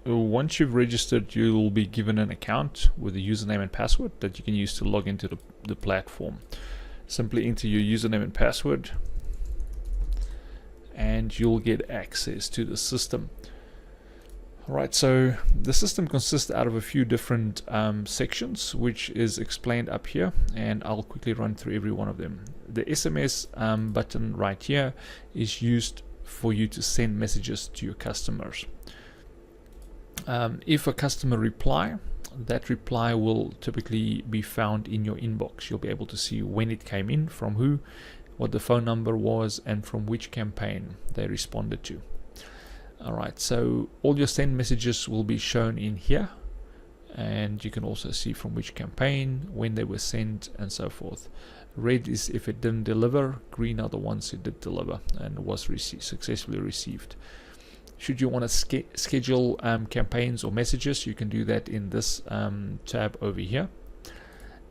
once you've registered, you will be given an account with a username and password that you can use to log into the platform. Simply enter your username and password and you'll get access to the system. Alright, so the system consists out of a few different sections, which is explained up here, and I'll quickly run through every one of them. The SMS button right here is used for you to send messages to your customers. If a customer reply, that reply will typically be found in your inbox. You'll be able to see when it came in, from who, what the phone number was, and from which campaign they responded to. Alright, so all your send messages will be shown in here, and you can also see from which campaign, when they were sent, and so forth. Red is if it didn't deliver, green are the ones it did deliver and was successfully received. Should you want to schedule campaigns or messages, you can do that in this tab over here.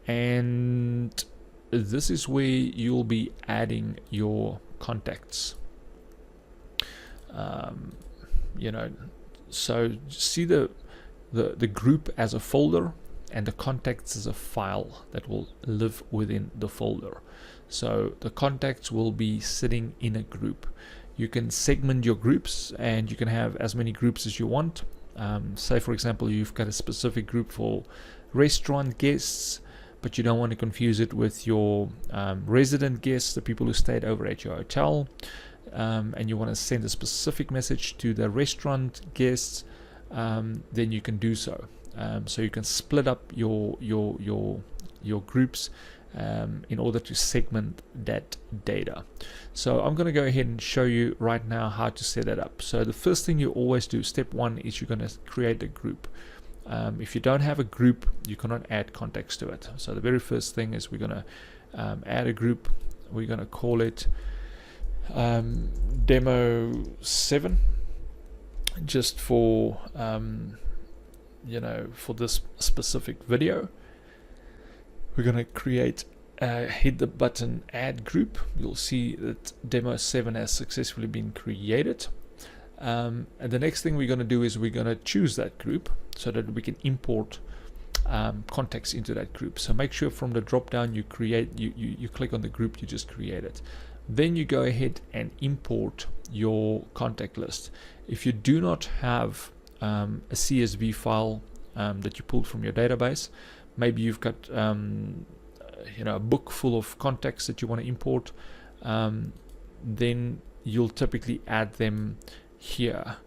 And this is where you'll be adding your contacts. So see the group as a folder and the contacts as a file that will live within the folder. So the contacts will be sitting in a group. You can segment your groups and you can have as many groups as you want. Say for example, you've got a specific group for restaurant guests, but you don't want to confuse it with your resident guests, the people who stayed over at your hotel. And you want to send a specific message to the restaurant guests, then you can do so. So you can split up your groups in order to segment that data. So I'm going to go ahead and show you right now how to set that up. So the first thing you always do, step one, is you're going to create a group. If you don't have a group, you cannot add contacts to it. So the very first thing is we're going to add a group. We're going to call it demo 7, just for for this specific video. We're going to create hit the button add group. You'll see that demo 7 has successfully been created, and the next thing we're going to do is we're going to choose that group so that we can import contacts into that group. So make sure from the drop down you click on the group you just created. Then you go ahead and import your contact list. If you do not have a CSV file that you pulled from your database, maybe you've got a book full of contacts that you want to import, then you'll typically add them here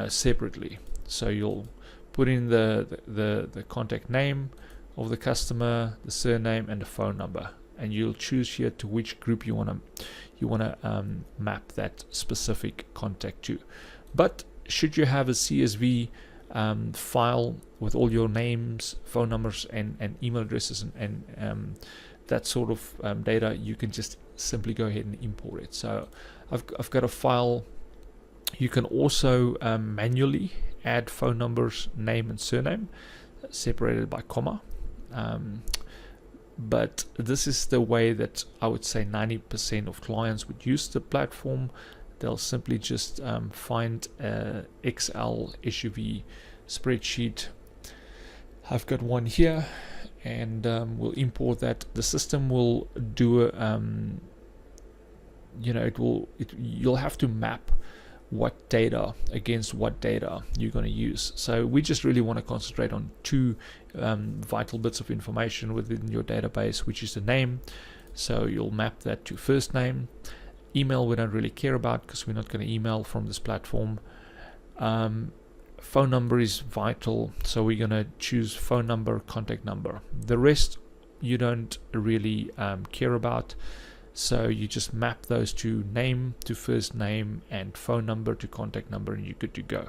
separately. So you'll put in the contact name of the customer, the surname, and the phone number, and you'll choose here to which group you want to map that specific contact to. But should you have a CSV file with all your names, phone numbers, and email addresses and that sort of data, you can just simply go ahead and import it. So I've got a file. You can also manually add phone numbers, name, and surname separated by comma. But this is the way that I would say 90% of clients would use the platform. They'll simply just find a Excel SUV spreadsheet. I've got one here, and we'll import that. The system will do you'll have to map what data against what data you're going to use. So we just really want to concentrate on two vital bits of information within your database, which is the name. So you'll map that to first name. Email we don't really care about because we're not going to email from this platform. Phone number is vital, so we're going to choose phone number, contact number. The rest you don't really care about. So you just map those to name to first name and phone number to contact number, and you're good to go.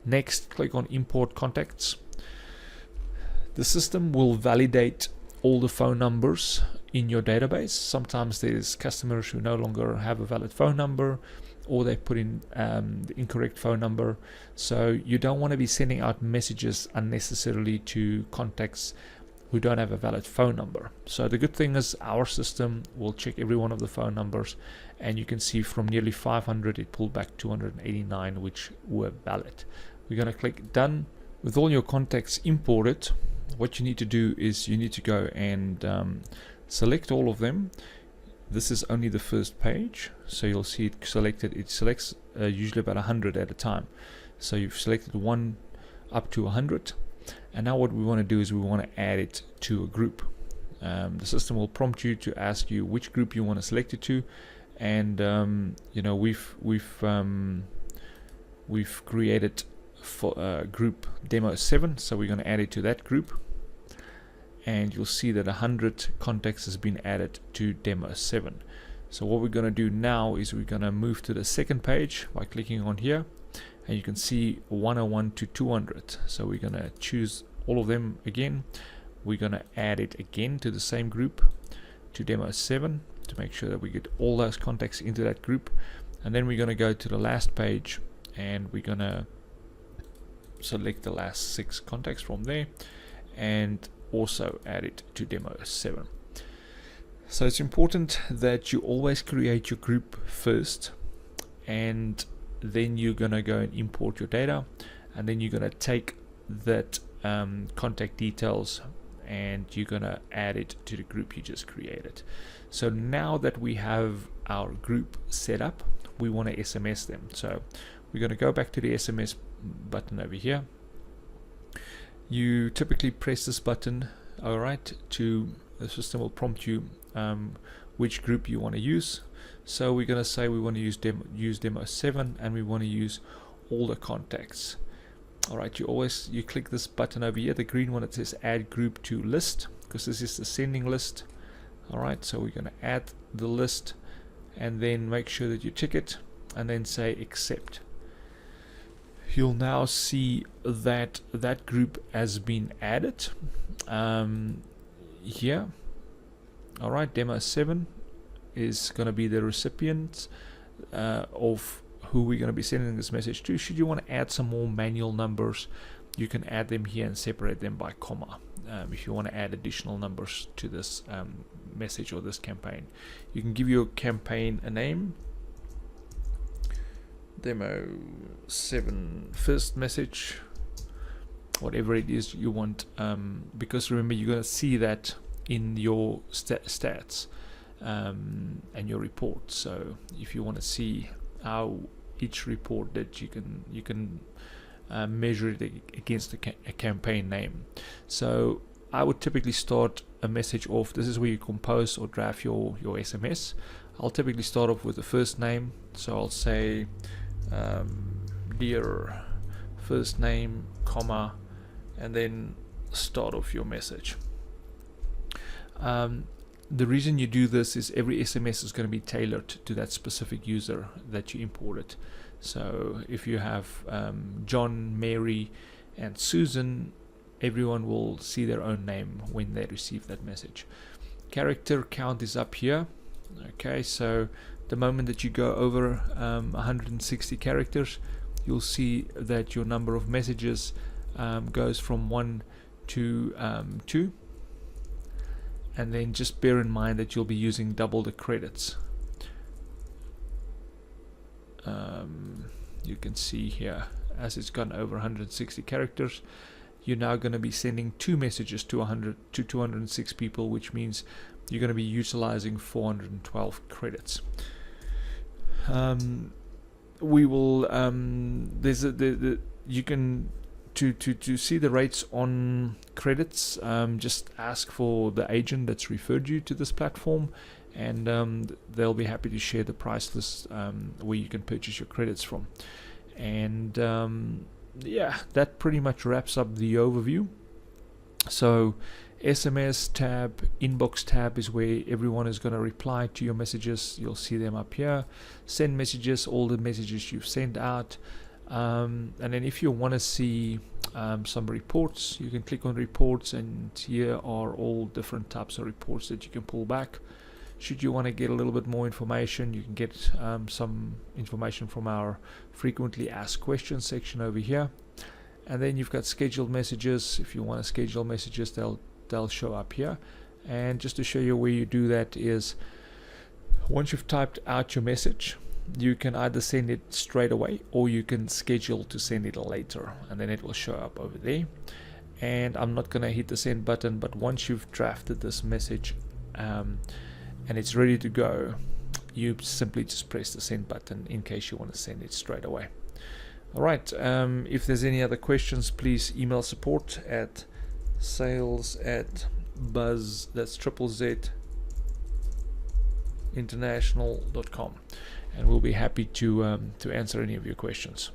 Next, click on import contacts. The system will validate all the phone numbers in your database. Sometimes there's customers who no longer have a valid phone number, or they put in the incorrect phone number. So you don't want to be sending out messages unnecessarily to contacts who don't have a valid phone number. So the good thing is our system will check every one of the phone numbers, and you can see from nearly 500 it pulled back 289 which were valid. We're going to click done. With all your contacts imported, what you need to do is you need to go and select all of them. This is only the first page, so you'll see it selected. It selects usually about 100 at a time. So you've selected 1 up to 100, and now what we want to do is we want to add it to a group. The system will prompt you to ask you which group you want to select it to, and you know, we've created for group demo 7, so we're going to add it to that group, and you'll see that 100 contacts has been added to demo 7. So what we're going to do now is we're going to move to the second page by clicking on here, and you can see 101 to 200. So we're going to choose all of them again. We're going to add it again to the same group, to demo 7, to make sure that we get all those contacts into that group. And then we're going to go to the last page, and we're going to select the last 6 contacts from there and also add it to demo 7. So it's important that you always create your group first, and then you're going to go and import your data, and then you're going to take that contact details and you're going to add it to the group you just created. So now that we have our group set up, we want to SMS them. So we're going to go back to the SMS button over here. You typically press this button, alright, the system will prompt you which group you want to use. So we're going to say we want to use demo 7, and we want to use all the contacts. Alright, you click this button over here, the green one that says add group to list, because this is the sending list. Alright, so we're going to add the list, and then make sure that you tick it and then say accept. You'll now see that that group has been added here. Alright, demo 7 is going to be the recipient of who we're going to be sending this message to. Should you want to add some more manual numbers, you can add them here and separate them by comma. If you want to add additional numbers to this message or this campaign, you can give your campaign a name. Demo 7 first message, whatever it is you want, because remember, you're going to see that in your stats and your report. So if you want to see how each report that you can measure it against a campaign name. So I would typically start a message off. This is where you compose or draft your SMS. I'll typically start off with the first name, so I'll say dear first name, comma, and then start off your message. The reason you do this is every SMS is going to be tailored to that specific user that you imported. So if you have John, Mary, and Susan, everyone will see their own name when they receive that message. Character count is up here. Okay, so the moment that you go over 160 characters, you'll see that your number of messages goes from 1 to 2. And then just bear in mind that you'll be using double the credits. You can see here, as it's gone over 160 characters, you're now going to be sending 2 messages to 206 people, which means you're going to be utilizing 412 credits. We will you can to see the rates on credits, just ask for the agent that's referred you to this platform, and they'll be happy to share the price list where you can purchase your credits from. And yeah, that pretty much wraps up the overview. So SMS tab, inbox tab is where everyone is going to reply to your messages. You'll see them up here. Send messages, all the messages you've sent out. And then if you want to see some reports, you can click on reports, and here are all different types of reports that you can pull back. Should you want to get a little bit more information, you can get some information from our frequently asked questions section over here. And then you've got scheduled messages. If you want to schedule messages, they'll they'll show up here. And just to show you where you do that is, once you've typed out your message, you can either send it straight away or you can schedule to send it later, and then it will show up over there. And I'm not going to hit the send button, but once you've drafted this message and it's ready to go, you simply just press the send button in case you want to send it straight away. Alright, if there's any other questions, please email support at sales@buzz, that's ZZZ international.com, and we'll be happy to answer any of your questions.